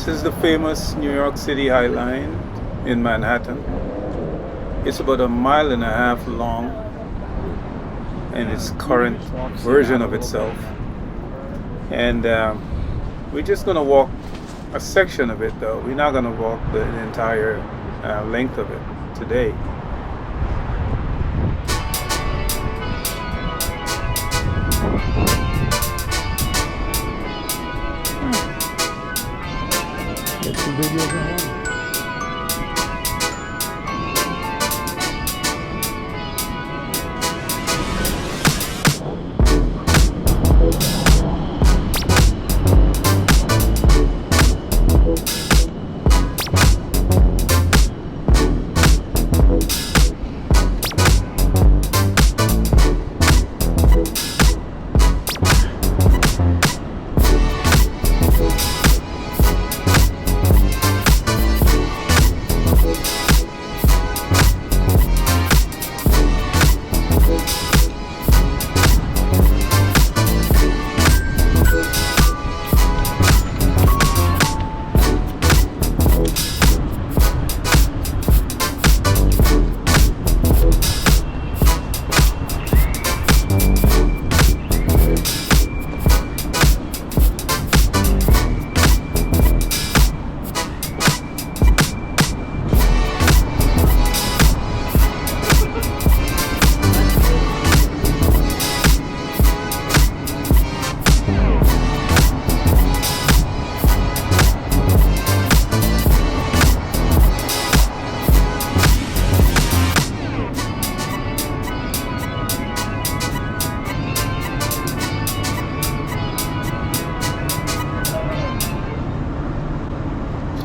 This is the famous New York City High Line in Manhattan. It's about a mile and a half long in its current version of itself. And we're just going to walk a section of it, though. We're not going to walk the entire length of it today. Get some videos at home.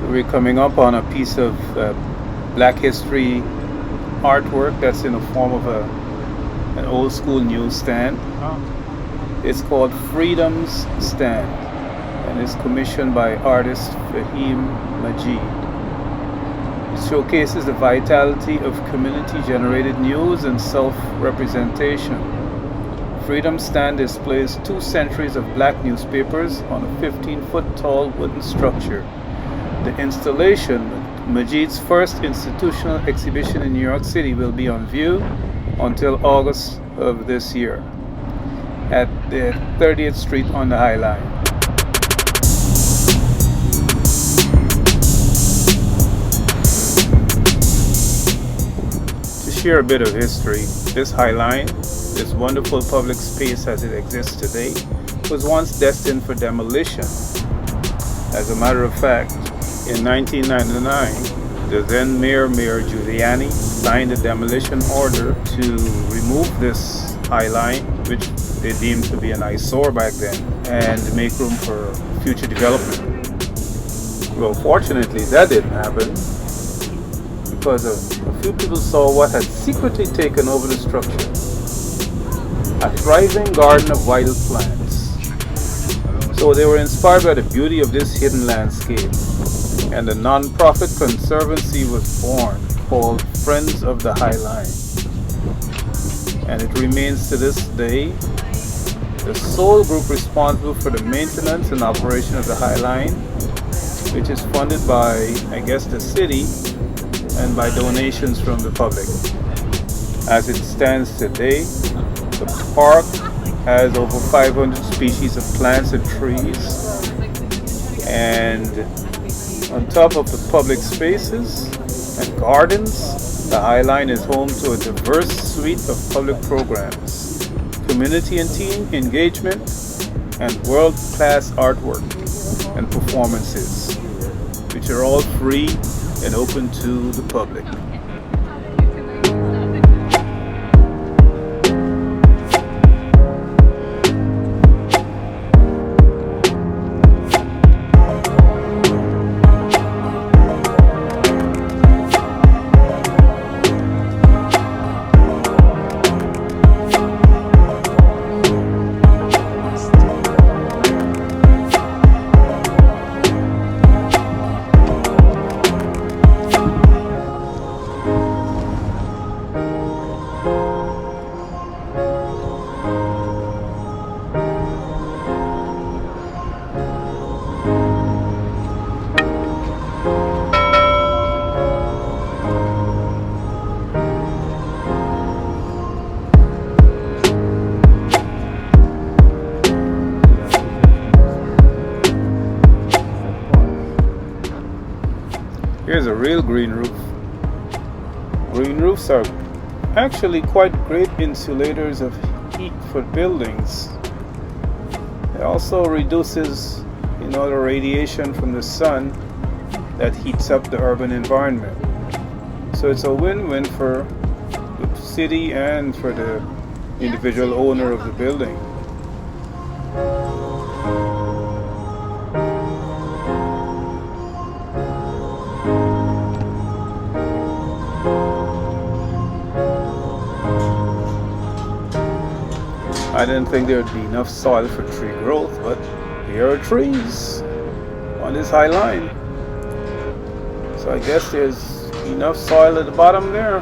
We're coming up on a piece of Black history artwork that's in the form of an old school newsstand. It's called Freedom's Stand, and it's commissioned by artist Fahim Majid. It showcases the vitality of community-generated news and self-representation. Freedom Stand displays 2 centuries of black newspapers on a 15-foot tall wooden structure. The installation, Majid's first institutional exhibition in New York City, will be on view until August of this year at the 30th Street on the High Line. To share a bit of history, this High Line, this wonderful public space as it exists today, was once destined for demolition. As a matter of fact, in 1999, the then Mayor Giuliani signed a demolition order to remove this High Line, which they deemed to be an eyesore back then, and make room for future development. Well, fortunately, that didn't happen because a few people saw what had secretly taken over the structure: a thriving garden of wild plants. So they were inspired by the beauty of this hidden landscape, and a non-profit conservancy was born called Friends of the High Line. And it remains to this day the sole group responsible for the maintenance and operation of the High Line, which is funded by, I guess, the city and by donations from the public. As it stands today, the park has over 500 species of plants and trees, and on top of the public spaces and gardens, the High Line is home to a diverse suite of public programs, community and team engagement, and world-class artwork and performances, which are all free and open to the public. Here's a real green roof. Green roofs are actually quite great insulators of heat for buildings. It also reduces, the radiation from the sun that heats up the urban environment. So it's a win-win for the city and for the individual owner of the building. I didn't think there would be enough soil for tree growth, but here are trees on this high line. So I guess there's enough soil at the bottom there.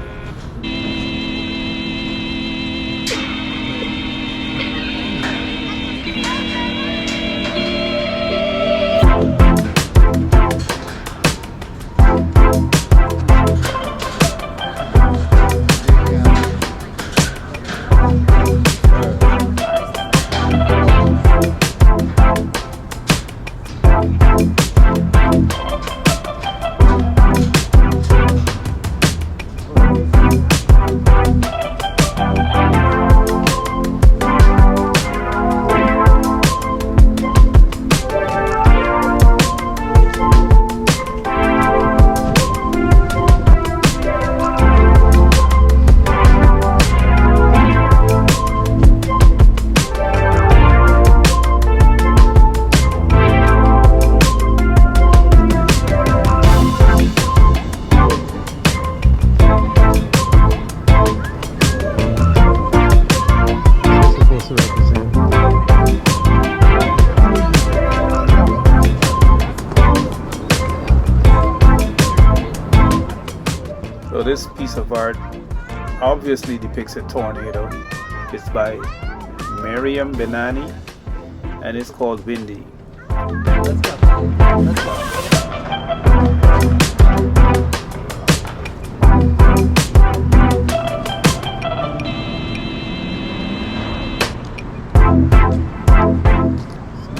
So this piece of art obviously depicts a tornado. It's by Miriam Benani and it's called Windy. Let's go. Let's go.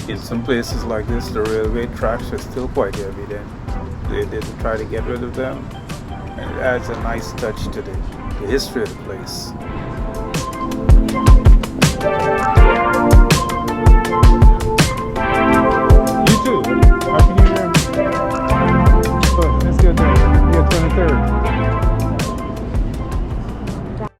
In some places like this, the railway tracks are still quite evident. They didn't try to get rid of them, and it adds a nice touch to the history of the place.